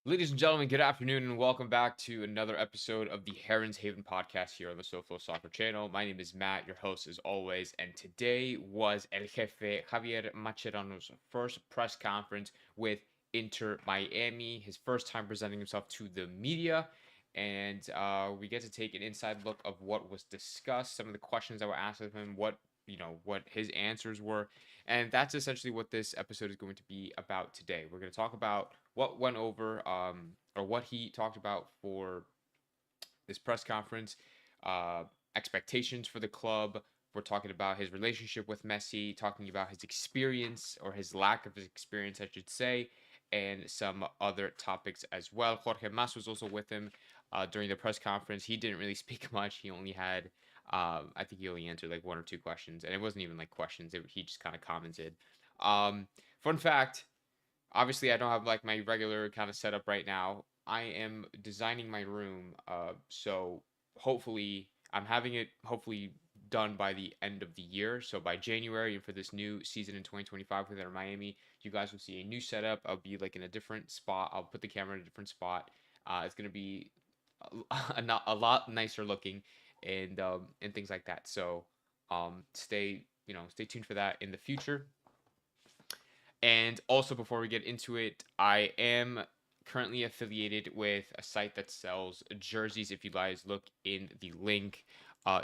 Ladies and gentlemen, good afternoon and welcome back to another episode of the Herons Haven podcast here on the SoFlo Soccer channel. My name is Matt, your host as always, and today was El Jefe Javier Mascherano's first press conference with Inter Miami, his first time presenting himself to the media, and we get to take an inside look of what was discussed, some of the questions that were asked of him, what his answers were, and that's essentially what this episode is going to be about today. We're going to talk about what went over, or what he talked about for this press conference, uh, expectations for the club. We're talking about his relationship with Messi, talking about his experience or his lack of experience, I should say, and some other topics as well. Jorge Mas was also with him during the press conference. He didn't really speak much. He only had, I think he only answered like one or two questions, and it wasn't even like questions. He just kind of commented. Fun fact, obviously I don't have like my regular kind of setup right now. I am designing my room, so hopefully I'm having it hopefully done by the end of the year. So by January and for this new season in 2025 with Miami, you guys will see a new setup. I'll be like in a different spot. I'll put the camera in a different spot. It's gonna be a lot nicer looking, and things like that. So stay tuned for that in the future. And also, before we get into it, I am currently affiliated with a site that sells jerseys. If you guys look in the link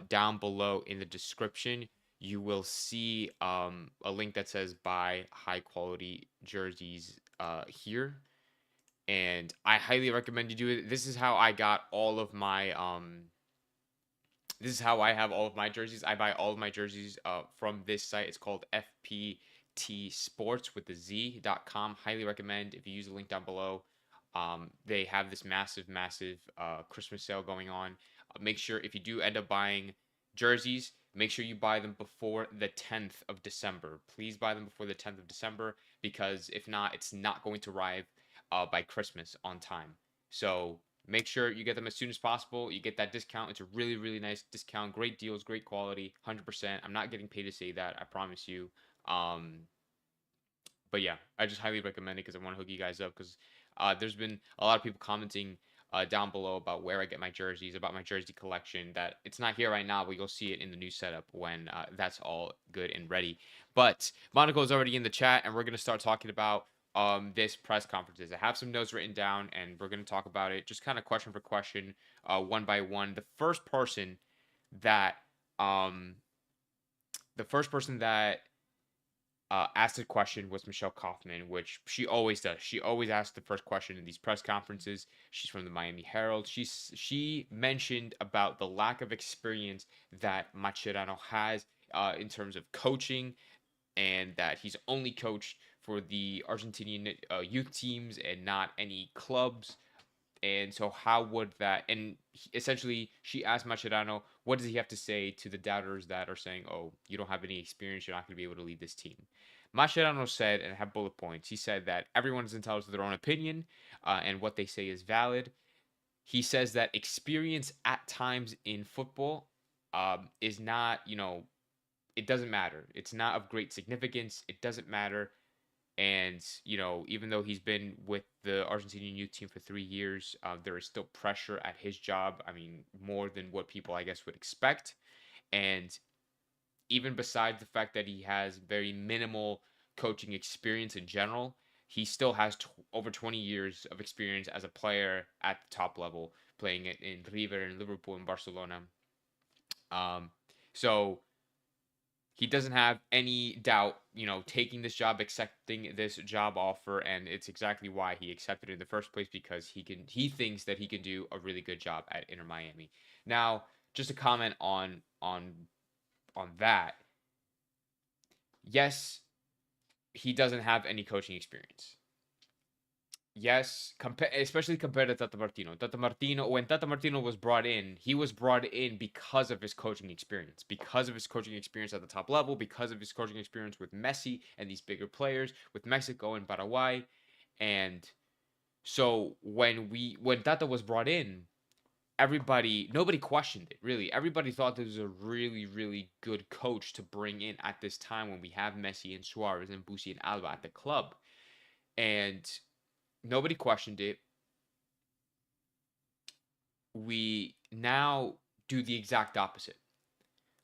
down below in the description, you will see a link that says buy high quality jerseys here. And I highly recommend you do it. This is how I got all of my this is how I have all of my jerseys. I buy all of my jerseys from this site. It's called FPT Sports with the Z.com. Highly recommend if you use the link down below. They have this massive Christmas sale going on. Make sure if you do end up buying jerseys, make sure you buy them before the 10th of December. Please buy them before the 10th of December because if not, it's not going to arrive by Christmas on time. So make sure you get them as soon as possible. You get that discount. It's a really nice discount. Great deals, great quality, 100%. I'm not getting paid to say that. I promise you. Um, but yeah, I just highly recommend it because I want to hook you guys up because there's been a lot of people commenting down below about where I get my jerseys, about my jersey collection. That it's not here right now, but you'll see it in the new setup when that's all good and ready. But Monaco is already in the chat, and we're gonna start talking about this press conferences. I have some notes written down, and we're gonna talk about it just kind of question for question, one by one. That um, the first person that asked a question was Michelle Kaufman, which she always does. She always asks the first question in these press conferences. She's from the Miami Herald. She mentioned about the lack of experience that Mascherano has in terms of coaching, and that he's only coached for the Argentinian youth teams and not any clubs. And so, how would that? And essentially, she asked Mascherano, "What does he have to say to the doubters that are saying, oh, you don't have any experience, you're not going to be able to lead this team?" Mascherano said, and I have bullet points. He said that everyone is entitled to their own opinion, and what they say is valid. He says that experience at times in football is not, it doesn't matter. It's not of great significance. It doesn't matter. And, even though he's been with the Argentinian youth team for 3 years, there is still pressure at his job. I mean, more than what people, I guess, would expect. And even besides the fact that he has very minimal coaching experience in general, he still has over 20 years of experience as a player at the top level, playing it in River and Liverpool and Barcelona. Um, so he doesn't have any doubt, taking this job, accepting this job offer, and it's exactly why he accepted it in the first place because he thinks that he can do a really good job at Inter Miami. Now, just a comment on that. Yes, he doesn't have any coaching experience. Yes, especially compared to Tata Martino. When Tata Martino was brought in, he was brought in because of his coaching experience, because of his coaching experience at the top level, because of his coaching experience with Messi and these bigger players, with Mexico and Paraguay. And so when Tata was brought in, nobody questioned it, really. Everybody thought this was a really good coach to bring in at this time when we have Messi and Suarez and Busi and Alba at the club. And nobody questioned it. we now do the exact opposite.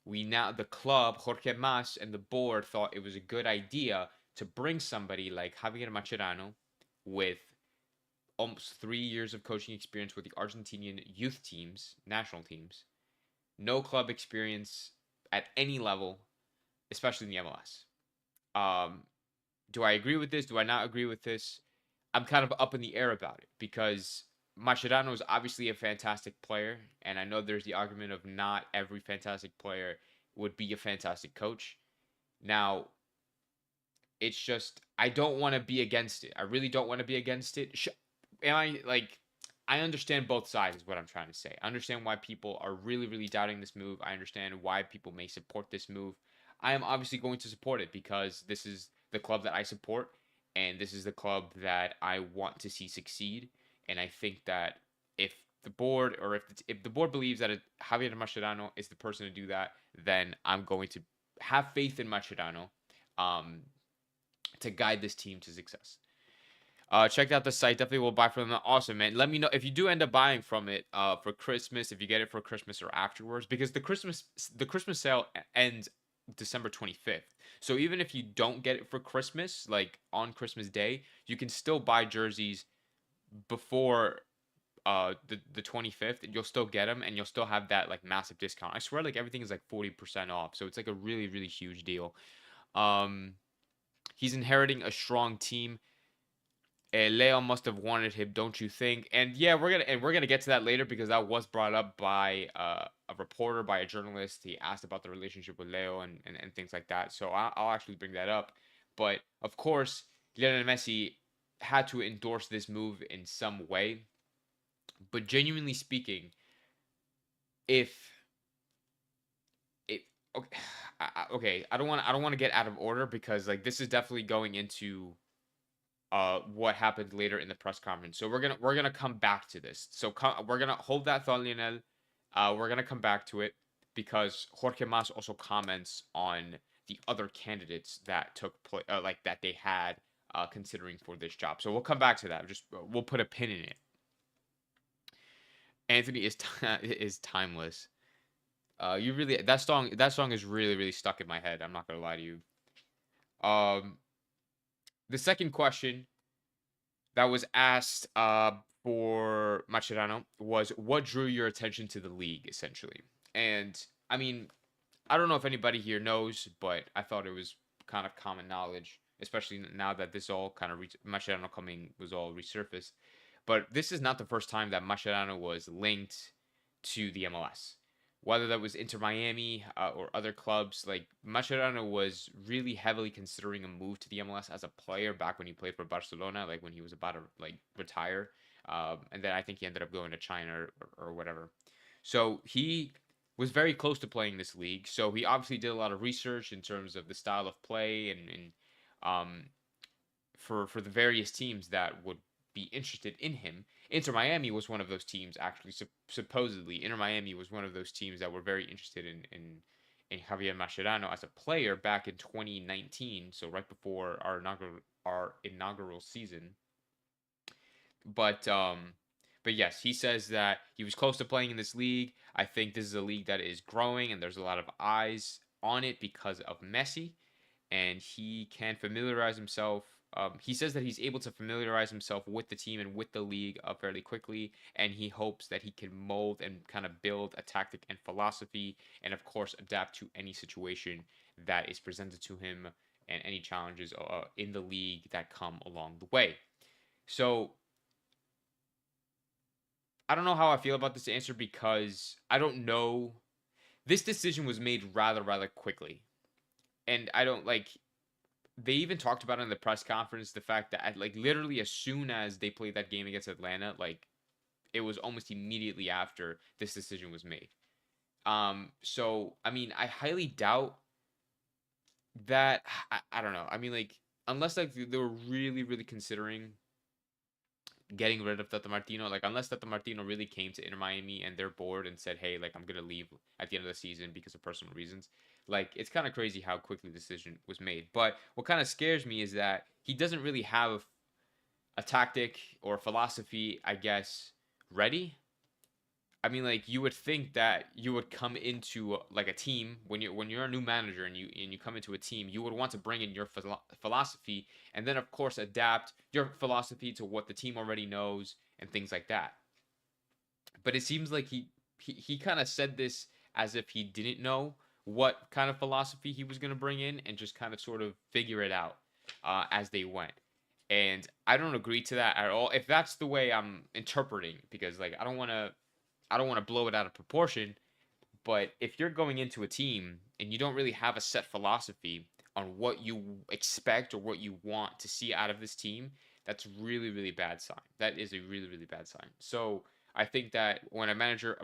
The club, Jorge Mas, and the board thought it was a good idea to bring somebody like Javier Mascherano with almost 3 years of coaching experience with the Argentinian youth teams, national teams, no club experience at any level, especially in the MLS. Um, do I agree with this? Do I not agree with this? I'm kind of up in the air about it because Mascherano is obviously a fantastic player, and I know there's the argument of not every fantastic player would be a fantastic coach. Now, it's just I don't want to be against it. I really don't want to be against it. Am I like? I understand both sides is what I'm trying to say. I understand why people are really, really doubting this move. I understand why people may support this move. I am obviously going to support it because this is the club that I support, and this is the club that I want to see succeed. And I think that if the board or if the board believes that Javier Mascherano is the person to do that, then I'm going to have faith in Mascherano um, to guide this team to success. Check out the site. Definitely will buy from them. Awesome, man. Let me know if you do end up buying from it for Christmas, if you get it for Christmas or afterwards, because the Christmas sale ends December 25th. So even if you don't get it for Christmas, like on Christmas Day, you can still buy jerseys before the 25th, and you'll still get them, and you'll still have that like massive discount. I swear, like everything is like 40% off, so it's like a really really huge deal. Um, he's inheriting a strong team. Leo must have wanted him, don't you think? And yeah, we're gonna get to that later because that was brought up by a reporter, by a journalist. He asked about the relationship with Leo and things like that. So I'll actually bring that up. But of course, Lionel Messi had to endorse this move in some way. But genuinely speaking, if it okay, okay, I don't want to get out of order because like this is definitely going into what happened later in the press conference. So we're gonna come back to this. So we're gonna hold that thought, Lionel. We're gonna come back to it because Jorge Mas also comments on the other candidates that took place, like that they had considering for this job. So we'll come back to that. Just we'll put a pin in it. Anthony is is timeless. You really that song is really really stuck in my head. I'm not gonna lie to you. Um, the second question that was asked for Mascherano was what drew your attention to the league, essentially. And I mean, I don't know if anybody here knows, but I thought it was kind of common knowledge, especially now that this all kind of Mascherano coming was all resurfaced. But this is not the first time that Mascherano was linked to the MLS. Whether that was Inter Miami or other clubs, like Mascherano was really heavily considering a move to the MLS as a player back when he played for Barcelona, like when he was about to like retire, and then I think he ended up going to China or whatever. So he was very close to playing this league. So he obviously did a lot of research in terms of the style of play and um, for the various teams that would be interested in him. Inter Miami was one of those teams actually. Supposedly, Inter Miami was one of those teams that were very interested in Javier Mascherano as a player back in 2019, so right before our inaugural season. But but yes, he says that he was close to playing in this league. I think this is a league that is growing and there's a lot of eyes on it because of Messi, and he can familiarize himself. He says that he's able to familiarize himself with the team and with the league fairly quickly, and he hopes that he can mold and kind of build a tactic and philosophy, and of course adapt to any situation that is presented to him and any challenges in the league that come along the way. So I don't know how I feel about this answer because I don't know. This decision was made rather rather quickly, and I don't like they even talked about it in the press conference the fact that like literally as soon as they played that game against Atlanta, like it was almost immediately after this decision was made. So I mean, I highly doubt that. I don't know. I mean, like unless like they were really really considering getting rid of Tata Martino, like unless Tata Martino really came to Inter Miami and their board and said, "Hey, like I'm gonna leave at the end of the season because of personal reasons," like it's kind of crazy how quickly the decision was made. But what kind of scares me is that he doesn't really have a tactic or philosophy, I guess, ready. I mean, like you would think that you would come into like a team when you're a new manager and you come into a team, you would want to bring in your philosophy and then of course adapt your philosophy to what the team already knows and things like that. But it seems like he kind of said this as if he didn't know what kind of philosophy he was going to bring in and just kind of sort of figure it out as they went. And I don't agree to that at all. If that's the way I'm interpreting, because like I don't want to blow it out of proportion, but if you're going into a team and you don't really have a set philosophy on what you expect or what you want to see out of this team, that's really, really bad sign. That is a really, really bad sign. So I think that when a manager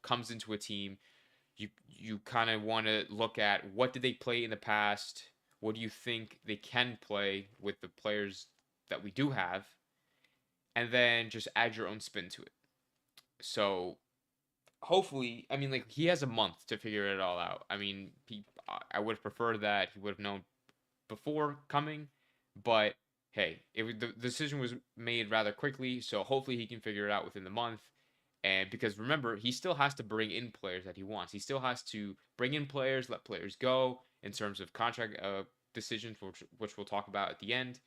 comes into a team, you kind of want to look at what did they play in the past, what do you think they can play with the players that we do have, and then just add your own spin to it. So hopefully, I mean, like he has a month to figure it all out. I mean, I would prefer that he would have known before coming, but hey, the decision was made rather quickly, so hopefully he can figure it out within the month. And because remember, he still has to bring in players that he wants. He still has to bring in players, let players go in terms of contract decisions, which we'll talk about at the end,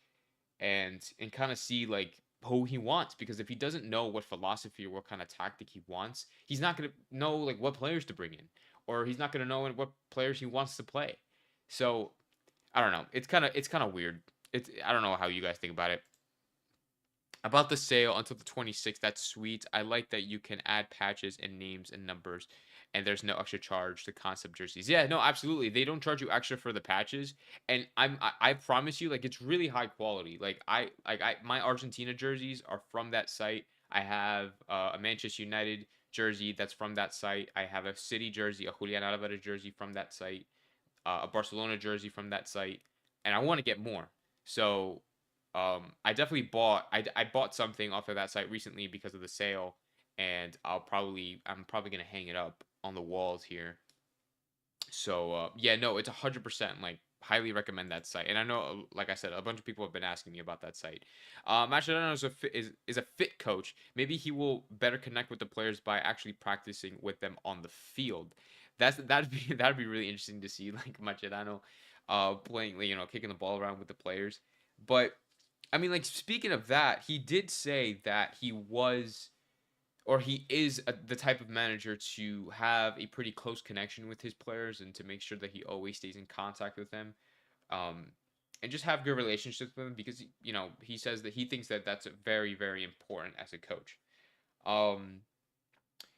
and kind of see like who he wants, because if he doesn't know what philosophy or what kind of tactic he wants, he's not going to know like what players to bring in, or he's not going to know what players he wants to play. So I don't know. It's kind of weird. I don't know how you guys think about it. About the sale until the 26th, that's sweet. I like that you can add patches and names and numbers, and there's no extra charge to concept jerseys. Yeah, no, absolutely. They don't charge you extra for the patches, and I promise you, like it's really high quality. Like I my Argentina jerseys are from that site. I have a Manchester United jersey that's from that site. I have a City jersey, a Julian Alvarez jersey from that site, a Barcelona jersey from that site, and I want to get more. So I definitely I bought something off of that site recently because of the sale, and I'm probably gonna hang it up on the walls here. So yeah, no, it's 100% like highly recommend that site. And I know, like I said, a bunch of people have been asking me about that site. Mascherano is a fit coach. Maybe he will better connect with the players by actually practicing with them on the field. That'd be really interesting to see, like Mascherano, playing, you know, kicking the ball around with the players. But I mean, like speaking of that, he did say that he was or he is the type of manager to have a pretty close connection with his players and to make sure that he always stays in contact with them, um, and just have good relationships with them because you know he says that he thinks that that's very very important as a coach. Um,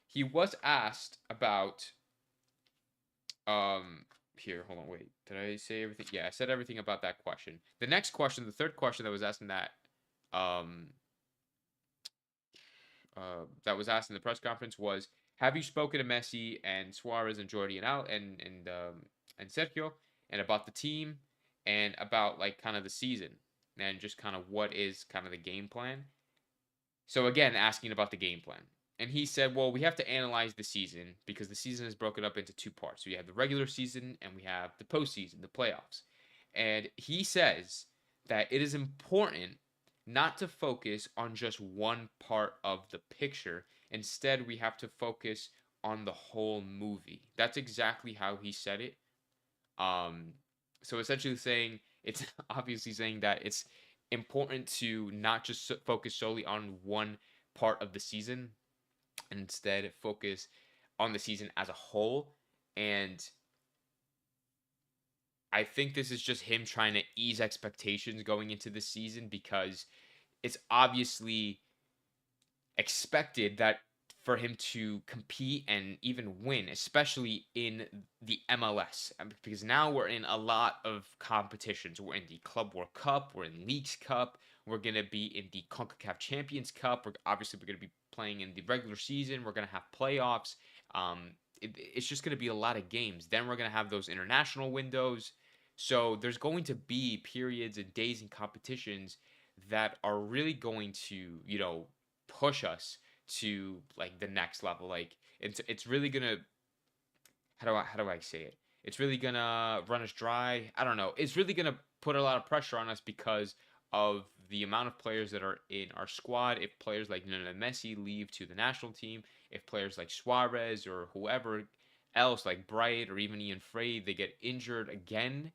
he was asked about here, hold on, wait, did I say everything? Yeah, I said everything about that question. The next question, the third question that was asked in um that was asked in the press conference was, "Have you spoken to Messi and Suarez and Jordi and Al and Sergio and about the team and about like kind of the season and just kind of what is kind of the game plan?" So again, asking about the game plan. And he said, "Well, we have to analyze the season because the season is broken up into two parts. So we have the regular season and we have the postseason, the playoffs." And he says that it is important not to focus on just one part of the picture. Instead, we have to focus on the whole movie. That's exactly how he said it. Um, so essentially saying it's obviously saying that it's important to not just focus solely on one part of the season, and instead focus on the season as a whole. And I think this is just him trying to ease expectations going into the season because it's obviously expected that for him to compete and even win, especially in the MLS, because now we're in a lot of competitions. We're in the Club World Cup, we're in Leagues Cup, we're gonna be in the CONCACAF Champions Cup. We're gonna be playing in the regular season. We're gonna have playoffs. It's just gonna be a lot of games. Then we're gonna have those international windows. So there's going to be periods and days and competitions that are really going to, you know, push us to like the next level. Like it's really gonna how do I say it? It's really gonna run us dry. I don't know. It's really gonna put a lot of pressure on us because of the amount of players that are in our squad, if players like Messi leave to the national team, if players like Suarez or whoever else, like Bright or even Ian Frey, they get injured again.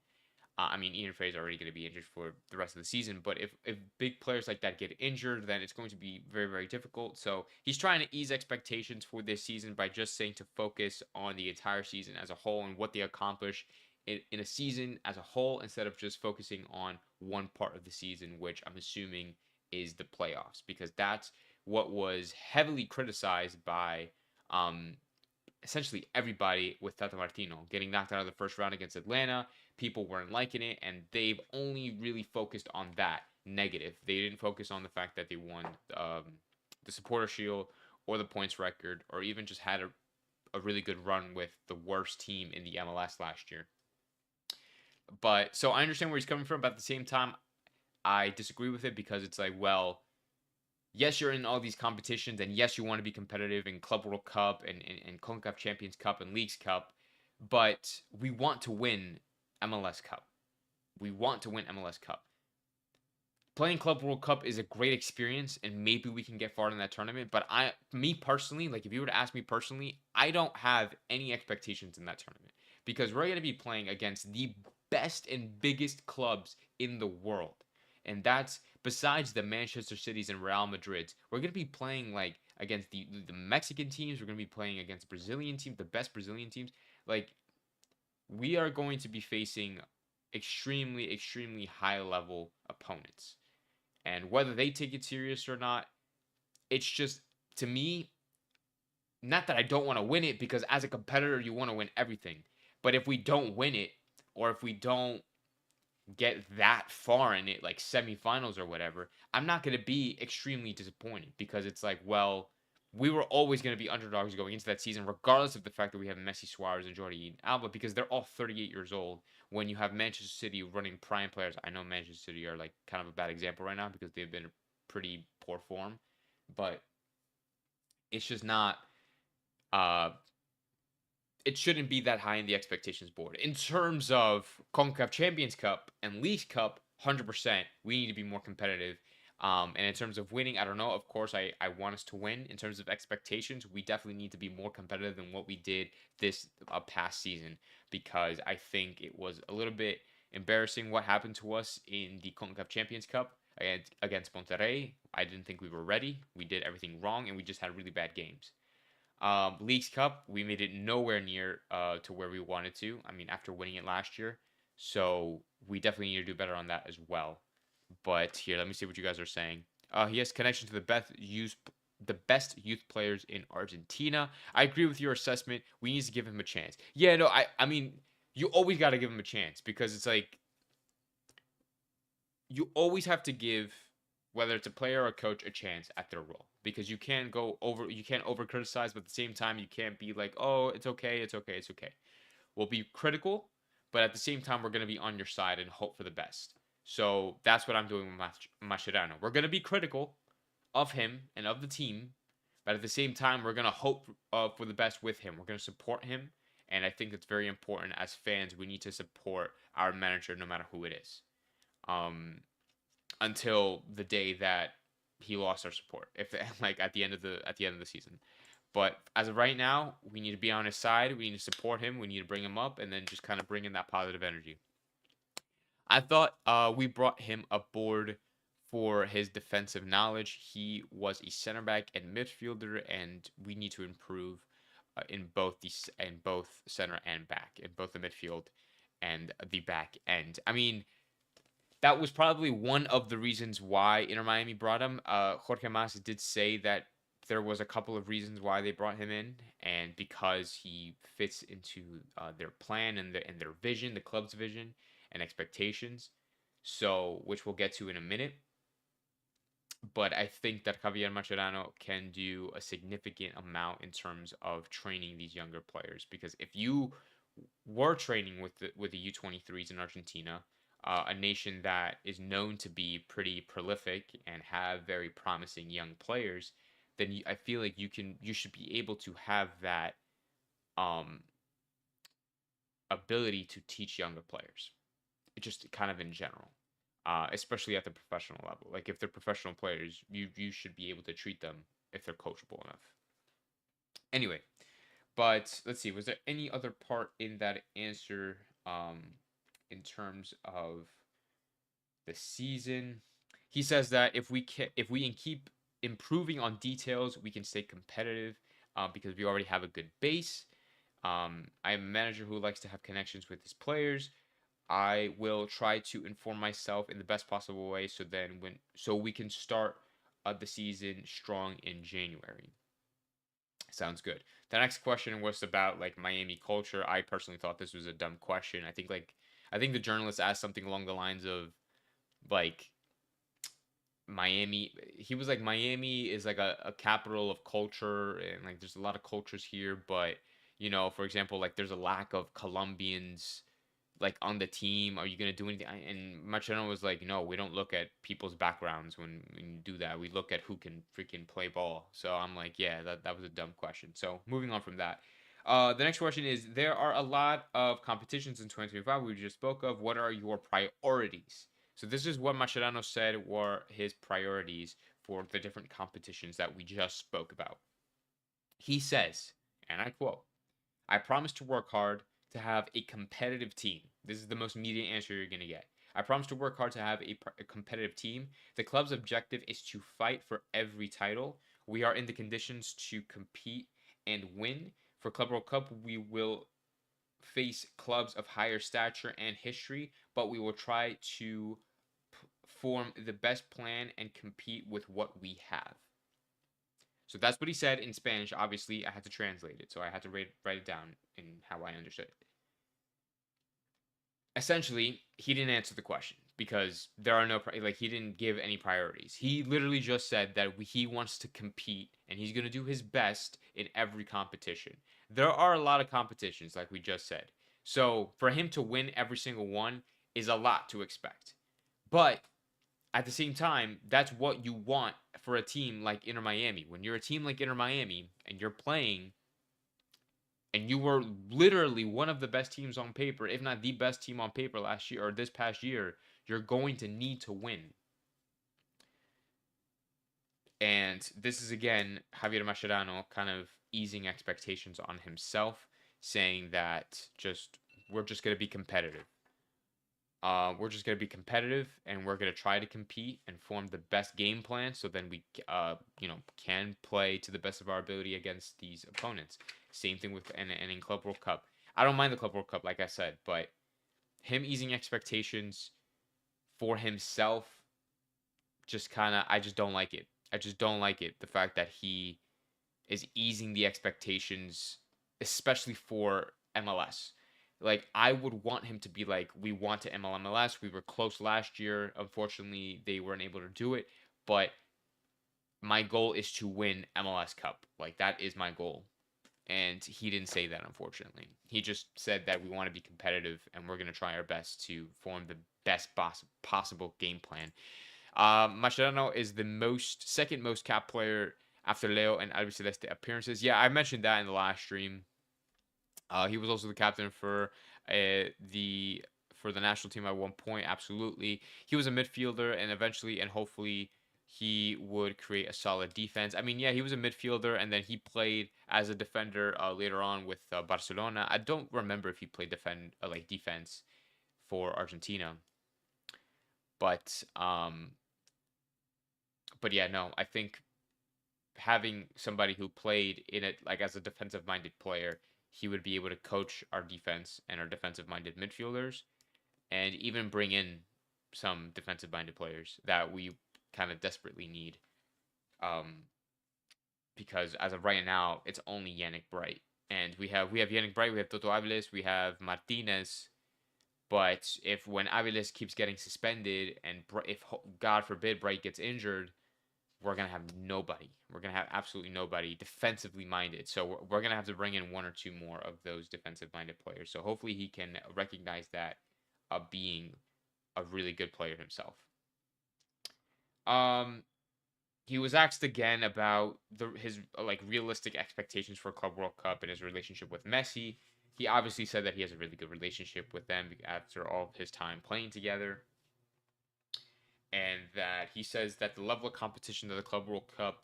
I mean, Ian Frey is already going to be injured for the rest of the season, but if big players like that get injured, then it's going to be very, very difficult. So he's trying to ease expectations for this season by just saying to focus on the entire season as a whole and what they accomplish in a season as a whole instead of just focusing on one part of the season, which I'm assuming is the playoffs, because that's what was heavily criticized by essentially everybody with Tata Martino getting knocked out of the first round against Atlanta. People weren't liking it, and they've only really focused on that negative. They didn't focus on the fact that they won the Supporter Shield or the points record, or even just had a really good run with the worst team in the MLS last year. But so I understand where he's coming from, but at the same time, I disagree with it because it's like, well, yes, you're in all these competitions, and yes, you want to be competitive in Club World Cup and CONCACAF Champions Cup and Leagues Cup, but we want to win MLS Cup. We want to win MLS Cup. Playing Club World Cup is a great experience, and maybe we can get far in that tournament. But me personally, like if you were to ask me personally, I don't have any expectations in that tournament because we're going to be playing against the best and biggest clubs in the world, and that's besides the Manchester Cities and Real Madrids. We're going to be playing like against the Mexican teams. We're going to be playing against Brazilian teams, the best Brazilian teams. Like we are going to be facing extremely, extremely high level opponents. And whether they take it serious or not, it's just, to me, not that I don't want to win it, because as a competitor, you want to win everything. But if we don't win it, or if we don't get that far in it, like semifinals or whatever, I'm not going to be extremely disappointed because it's like, well, we were always going to be underdogs going into that season, regardless of the fact that we have Messi, Suarez, and Jordi Alba, because they're all 38 years old. When you have Manchester City running prime players, I know Manchester City are like kind of a bad example right now because they've been in pretty poor form, but it's just not. Uh, it shouldn't be that high in the expectations board. In terms of CONCACAF Champions Cup and Leagues Cup, 100%, we need to be more competitive. And in terms of winning, I don't know. Of course, I want us to win. In terms of expectations, we definitely need to be more competitive than what we did this past season, because I think it was a little bit embarrassing what happened to us in the CONCACAF Champions Cup against Monterrey. I didn't think we were ready. We did everything wrong, and we just had really bad games. Leagues Cup, we made it nowhere near to where we wanted to. I mean, after winning it last year, so we definitely need to do better on that as well. But here, let me see what you guys are saying. He has connection to the best youth players in Argentina. I agree with your assessment. We need to give him a chance. Yeah, no, I mean, you always got to give him a chance because it's like you always have to give, whether it's a player or a coach, a chance at their role, because you can't over criticize, but at the same time you can't be like, oh, it's okay, it's okay, it's okay. We'll be critical, but at the same time we're going to be on your side and hope for the best. So that's what I'm doing with Mascherano. We're going to be critical of him and of the team, but at the same time we're going to hope for the best with him. We're going to support him, and I think it's very important as fans. We need to support our manager no matter who it is. Until the day that he lost our support, if like at the end of the season. But as of right now, we need to be on his side. We need to support him. We need to bring him up, and then just kind of bring in that positive energy. I thought we brought him aboard for his defensive knowledge. He was a center back and midfielder, and we need to improve in both center and back, in both the midfield and the back end. I mean, that was probably one of the reasons why Inter Miami brought him. Jorge Mas did say that there was a couple of reasons why they brought him in, and because he fits into their plan and their vision, the club's vision and expectations. So, which we'll get to in a minute. But I think that Javier Mascherano can do a significant amount in terms of training these younger players. Because if you were training with the U23s in Argentina, a nation that is known to be pretty prolific and have very promising young players, then I feel like you should be able to have that ability to teach younger players, just kind of in general. especially at the professional level. Like if they're professional players, you should be able to treat them if they're coachable enough. Anyway, but let's see, was there any other part in that answer in terms of the season? He says that if we can keep improving on details, we can stay competitive because we already have a good base. I am a manager who likes to have connections with his players. I will try to inform myself in the best possible way so we can start the season strong in January. Sounds good. The next question was about like Miami culture. I personally thought this was a dumb question. I think the journalist asked something along the lines of like Miami. He was like Miami is like a capital of culture and like there's a lot of cultures here, but for example, like there's a lack of Colombians like on the team. Are you gonna do anything? And Mascherano was like, no, we don't look at people's backgrounds when you do that. We look at who can freaking play ball. So I'm like, yeah, that was a dumb question. So moving on from that. The next question is: there are a lot of competitions in 2025 we just spoke of. What are your priorities? So this is what Mascherano said were his priorities for the different competitions that we just spoke about. He says, and I quote, I promise to work hard to have a competitive team. This is the most immediate answer you're going to get. I promise to work hard to have a competitive team. The club's objective is to fight for every title. We are in the conditions to compete and win. For Club World Cup, we will face clubs of higher stature and history, but we will try to form the best plan and compete with what we have. So that's what he said in Spanish. Obviously, I had to translate it, so I had to write it down in how I understood it. Essentially, he didn't answer the question because there are no like he didn't give any priorities. He literally just said that he wants to compete and he's going to do his best in every competition. There are a lot of competitions like we just said. So, for him to win every single one is a lot to expect. But at the same time, that's what you want for a team like Inter Miami. When you're a team like Inter Miami and you're playing and you were literally one of the best teams on paper, if not the best team on paper last year or this past year, you're going to need to win. And this is again Javier Mascherano kind of easing expectations on himself, saying that we're just going to be competitive. We're just going to be competitive and we're going to try to compete and form the best game plan so then we can play to the best of our ability against these opponents. Same thing with and in Club World Cup. I don't mind the Club World Cup, like I said, but him easing expectations for himself I just don't like it. I just don't like it. The fact that he is easing the expectations, especially for MLS. Like, I would want him to be like, we want to MLS. We were close last year. Unfortunately, they weren't able to do it. But my goal is to win MLS Cup. Like, that is my goal. And he didn't say that, unfortunately. He just said that we want to be competitive and we're going to try our best to form the best possible game plan. Mascherano is the second most cap player after Leo and Albiceleste appearances. Yeah, I mentioned that in the last stream. He was also the captain for the national team at one point. Absolutely, he was a midfielder, and eventually, and hopefully, he would create a solid defense. I mean, yeah, he was a midfielder, and then he played as a defender later on with Barcelona. I don't remember if he played defense for Argentina, but yeah, no, I think having somebody who played in it like as a defensive minded player, he would be able to coach our defense and our defensive minded midfielders and even bring in some defensive minded players that we kind of desperately need. Um, because as of right now, it's only Yannick Bright. And we have Yannick Bright, we have Toto Aviles, we have Martinez. But if when Aviles keeps getting suspended and if God forbid Bright gets injured, we're going to have nobody. We're going to have absolutely nobody defensively minded. So we're going to have to bring in one or two more of those defensive minded players. So hopefully he can recognize that being a really good player himself. He was asked again about his like realistic expectations for Club World Cup and his relationship with Messi. He obviously said that he has a really good relationship with them after all of his time playing together. and that he says that the level of competition of the Club World Cup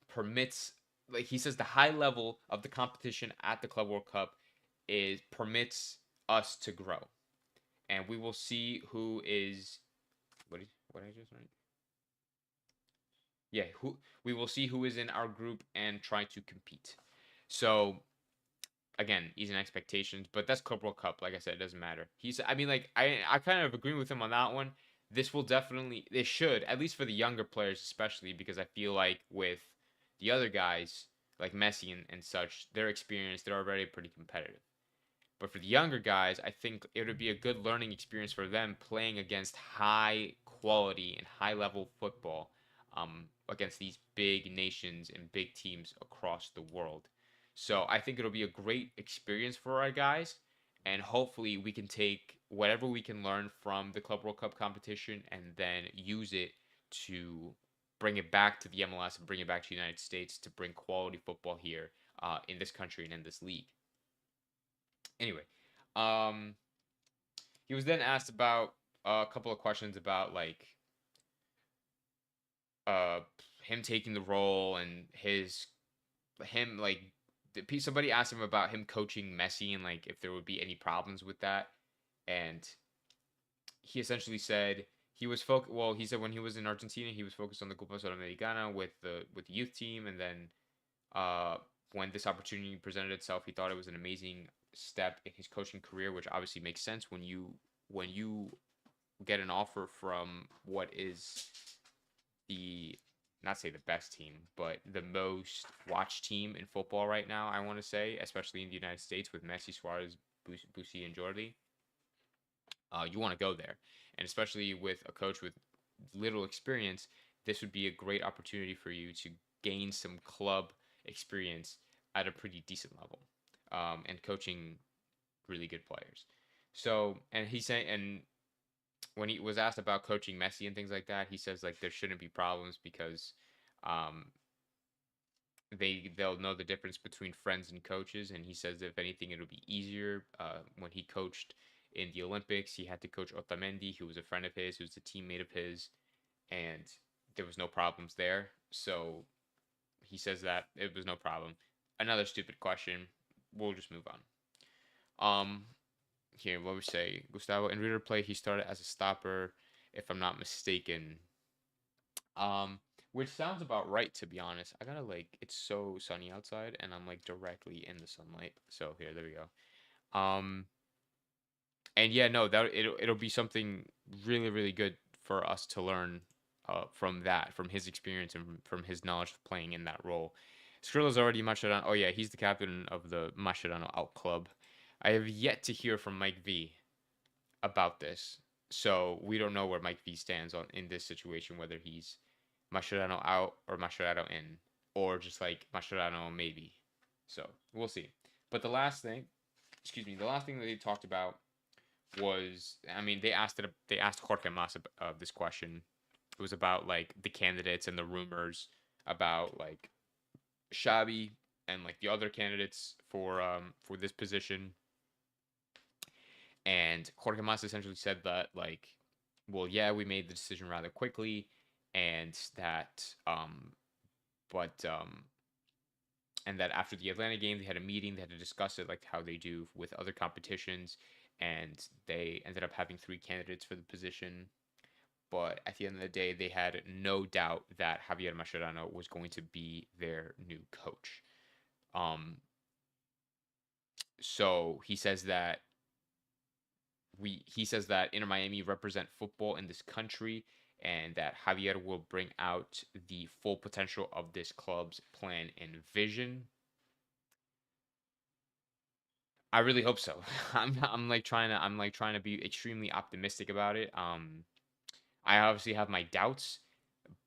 permits, like he says, the high level of the competition at the Club World Cup is permits us to grow, and we will see who is what I just write. Yeah, who we will see who is in our group and try to compete. So again, easing expectations, but that's Club World Cup. Like I said, it doesn't matter. I mean, like I kind of agree with him on that one. This will definitely, they should, at least for the younger players, especially because I feel like with the other guys like Messi and such, their experience, they're already pretty competitive. But for the younger guys, I think it would be a good learning experience for them playing against high quality and high level football, against these big nations and big teams across the world. So I think it'll be a great experience for our guys, and hopefully we can take whatever we can learn from the Club World Cup competition and then use it to bring it back to the MLS and bring it back to the United States to bring quality football here, in this country and in this league. Anyway, um, he was then asked about a couple of questions about like uh him taking the role and him like somebody asked him about him coaching Messi and like if there would be any problems with that, and he essentially said he was well, he said when he was in Argentina he was focused on the Copa Sudamericana with the youth team, and then uh when this opportunity presented itself he thought it was an amazing step in his coaching career, which obviously makes sense when you get an offer from what is the, not say the best team, but the most watched team in football right now, I want to say, especially in the United States with Messi, Suarez, Busi, and Jordi. You want to go there. And especially with a coach with little experience, this would be a great opportunity for you to gain some club experience at a pretty decent level, and coaching really good players. So, and he's saying, and when he was asked about coaching Messi and things like that, he says like there shouldn't be problems because um, they'll know the difference between friends and coaches. And he says if anything, it'll be easier. When he coached in the Olympics, he had to coach Otamendi, who was a friend of his, who was a teammate of his, and there was no problems there. So he says that it was no problem. Another stupid question. We'll just move on. Um, Here, what we say? Gustavo in River Plate, he started as a stopper, if I'm not mistaken. Um, which sounds about right to be honest. I gotta like, it's so sunny outside, and I'm like directly in the sunlight. So here, there we go. And yeah, no, that it'll be something really really good for us to learn, from that, from his experience and from his knowledge of playing in that role. Skrilla's already Mascherano. Oh yeah, he's the captain of the Mascherano out club. I have yet to hear from Mike V about this. So we don't know where Mike V stands on in this situation, whether he's Mascherano out or Mascherano in, or just like Mascherano maybe. So we'll see. But the last thing, excuse me, the last thing that they talked about was, I mean, they asked Jorge Mas this question. It was about like the candidates and the rumors about like Xabi and like the other candidates for this position. And Jorge Mas essentially said that like, well, yeah, we made the decision rather quickly, and that but and that after the Atlanta game they had a meeting, they had to discuss it like how they do with other competitions, and they ended up having three candidates for the position. But at the end of the day, they had no doubt that Javier Mascherano was going to be their new coach. Um, so he says that Inter Miami represent football in this country, and that Javier will bring out the full potential of this club's plan and vision. I really hope so. I'm like trying to be extremely optimistic about it. I obviously have my doubts,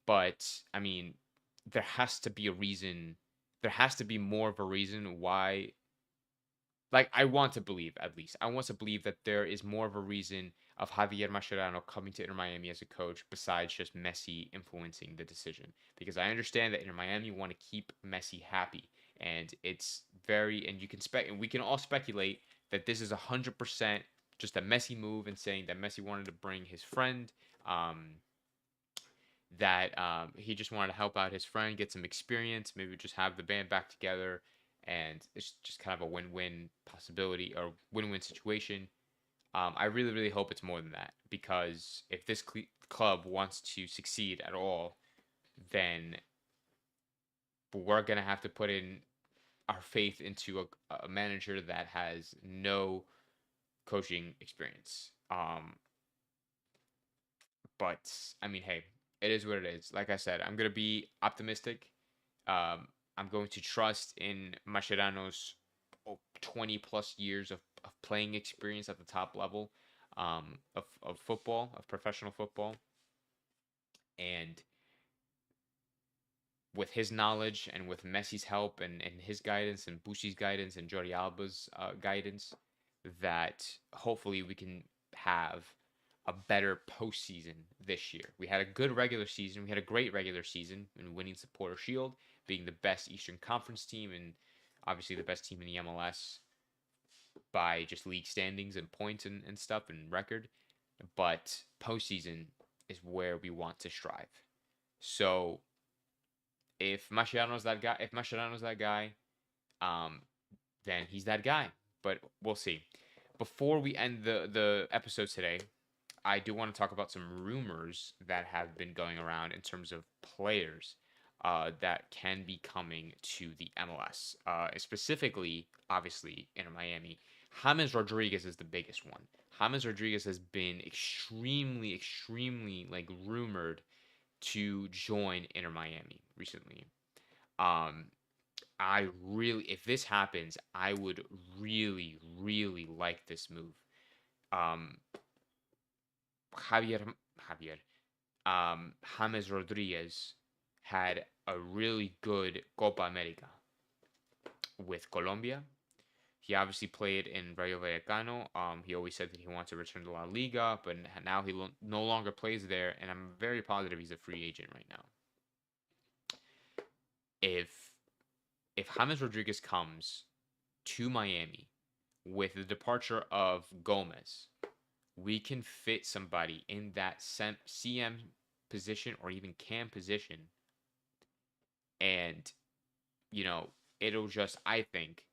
but I mean, there has to be a reason. There has to be more of a reason why, like I want to believe, at least I want to believe that there is more of a reason of Javier Mascherano coming to Inter Miami as a coach besides just Messi influencing the decision. Because I understand that Inter Miami want to keep Messi happy, and it's very, and you can and we can all speculate that this is 100% just a Messi move and saying that Messi wanted to bring his friend. that he just wanted to help out his friend, get some experience, maybe just have the band back together, and it's just kind of a win-win possibility or win-win situation. I really, really hope it's more than that because if this club wants to succeed at all, then we're gonna have to put in our faith into a manager that has no coaching experience. But I mean, hey, it is what it is. Like I said, I'm gonna be optimistic. I'm going to trust in Mascherano's 20 plus years of playing experience at the top level of football, of professional football. And with his knowledge and with Messi's help and his guidance and Bussi's guidance and Jordi Alba's guidance, that hopefully we can have a better postseason this year. We had a good regular season. We had a great regular season in winning Supporter Shield, being the best Eastern Conference team and obviously the best team in the MLS by just league standings and points and stuff and record. But postseason is where we want to strive. So if Mascherano's that guy, um, then he's that guy. But we'll see. Before we end the episode today, I do want to talk about some rumors that have been going around in terms of players that can be coming to the MLS. Specifically, obviously, in Miami, James Rodriguez is the biggest one. James Rodriguez has been extremely, extremely like rumored to join Inter Miami recently. Um, if this happens, I would really, really like this move. Um, Javier, Javier, James Rodriguez had a really good Copa America with Colombia. He obviously played in Rayo Vallecano. He always said that he wants to return to La Liga, but now he no longer plays there, and I'm very positive he's a free agent right now. If James Rodriguez comes to Miami with the departure of Gomez, we can fit somebody in that CM position or even CAM position, and you know it'll just, I think,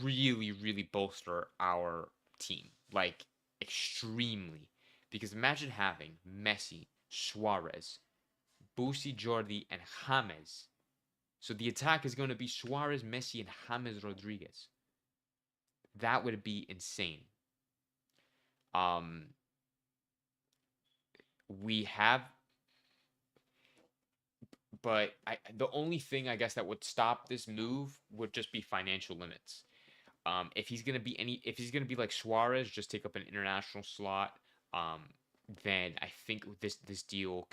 really, really bolster our team, like extremely. Because imagine having Messi, Suarez, Bussi, Jordi, and James. So the attack is going to be Suarez, Messi, and James Rodriguez. That would be insane. Um, we have, but the only thing I guess that would stop this move would just be financial limits. If he's gonna be like Suarez, just take up an international slot, um, then I think this deal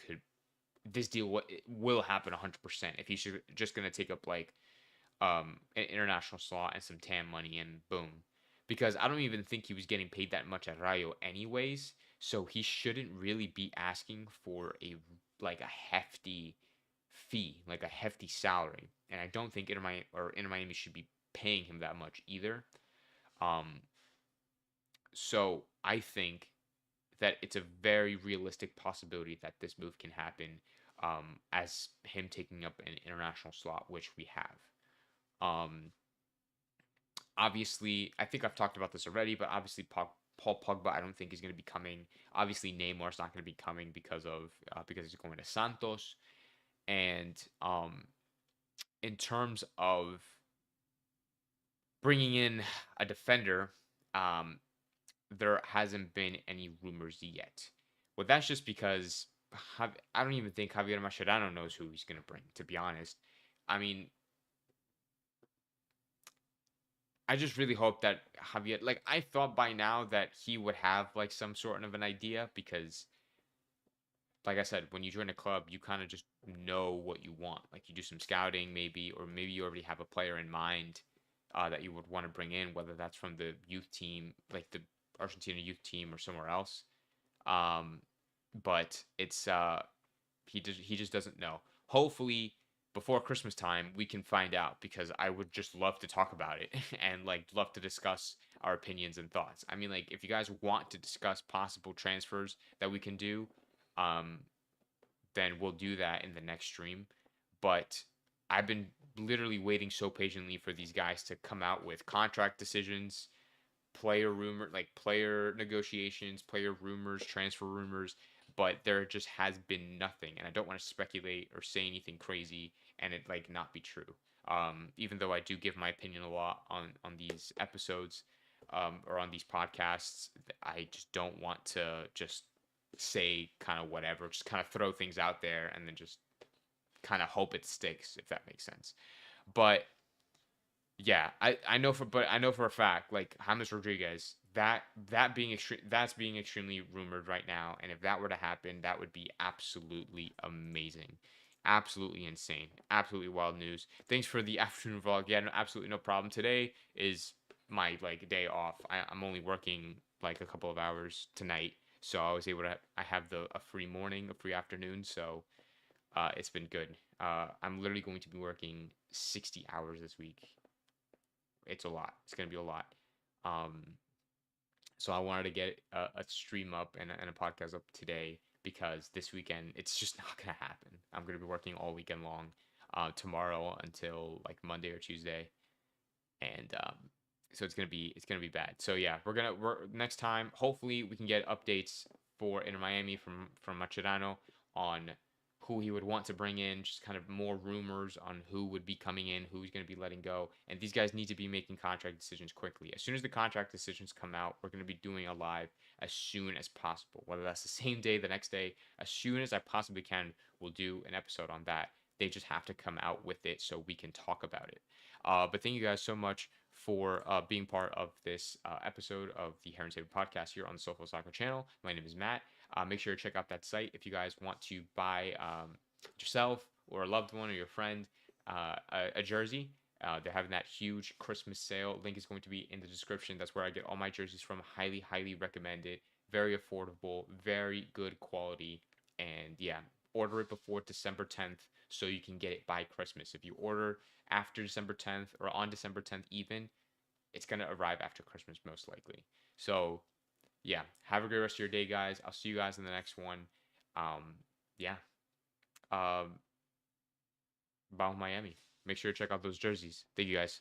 will happen 100%. If he's just gonna take up like an international slot and some TAM money and boom, because I don't even think he was getting paid that much at Rayo anyways, so he shouldn't really be asking for a hefty fee, like a hefty salary, and I don't think Inter Miami should be paying him that much either. Um, so I think that it's a very realistic possibility that this move can happen, as him taking up an international slot, which we have. Um, Obviously, I think I've talked about this already, but obviously Paul Pogba, I don't think he's going to be coming. Obviously, Neymar's not going to be coming because he's going to Santos. And in terms of bringing in a defender, um, there hasn't been any rumors yet. Well, that's just because I don't even think Javier Mascherano knows who he's going to bring, to be honest. I mean, I just really hope that Javier, like, I thought by now that he would have, like, some sort of an idea because, like I said, when you join a club, you kind of just know what you want. Like, you do some scouting, maybe, or maybe you already have a player in mind that you would want to bring in, whether that's from the youth team, like the Argentina youth team or somewhere else. Um, but he just doesn't know. Hopefully before Christmas time we can find out because I would just love to talk about it and like love to discuss our opinions and thoughts. I mean, like, if you guys want to discuss possible transfers that we can do, um then we'll do that in the next stream. But I've been literally waiting so patiently for these guys to come out with contract decisions, player negotiations, player rumors, transfer rumors, but there just has been nothing. And I don't want to speculate or say anything crazy and it like not be true. Even though I do give my opinion a lot on these episodes, or on these podcasts, I just don't want to just say kind of whatever, just kind of throw things out there and then just kind of hope it sticks, if that makes sense. But yeah, I know for a fact, like James Rodriguez, that's being extremely rumored right now, and if that were to happen, that would be absolutely amazing, absolutely insane, absolutely wild news. Thanks for the afternoon vlog. Yeah, no, absolutely no problem. Today is my like day off. I'm only working like a couple of hours tonight, so I was able to. I have the a free morning, a free afternoon, so it's been good. I'm literally going to be working 60 hours this week. It's a lot. It's gonna be a lot. Um, so I wanted to get a stream up and a podcast up today because this weekend it's just not gonna happen. I'm gonna be working all weekend long, tomorrow until like Monday or Tuesday, and so it's gonna be bad. So yeah, we're next time. Hopefully we can get updates for Inter Miami from Mascherano on who he would want to bring in, just kind of more rumors on who would be coming in, who's going to be letting go. And these guys need to be making contract decisions quickly. As soon as the contract decisions come out, we're going to be doing a live as soon as possible. Whether that's the same day, the next day, as soon as I possibly can, we'll do an episode on that. They just have to come out with it so we can talk about it. But thank you guys so much for being part of this episode of the Herons podcast here on the SoFlo Soccer channel. My name is Matt. Make sure to check out that site if you guys want to buy yourself or a loved one or your friend a jersey. They're having that huge Christmas sale. Link is going to be in the description. That's where I get all my jerseys from. Highly, highly recommend it. Very affordable, very good quality. And yeah, order it before December 10th so you can get it by Christmas. If you order after December 10th or on December 10th even, it's going to arrive after Christmas most likely. So yeah, have a great rest of your day, guys. I'll see you guys in the next one. Um, yeah. Bound Miami. Make sure to check out those jerseys. Thank you, guys.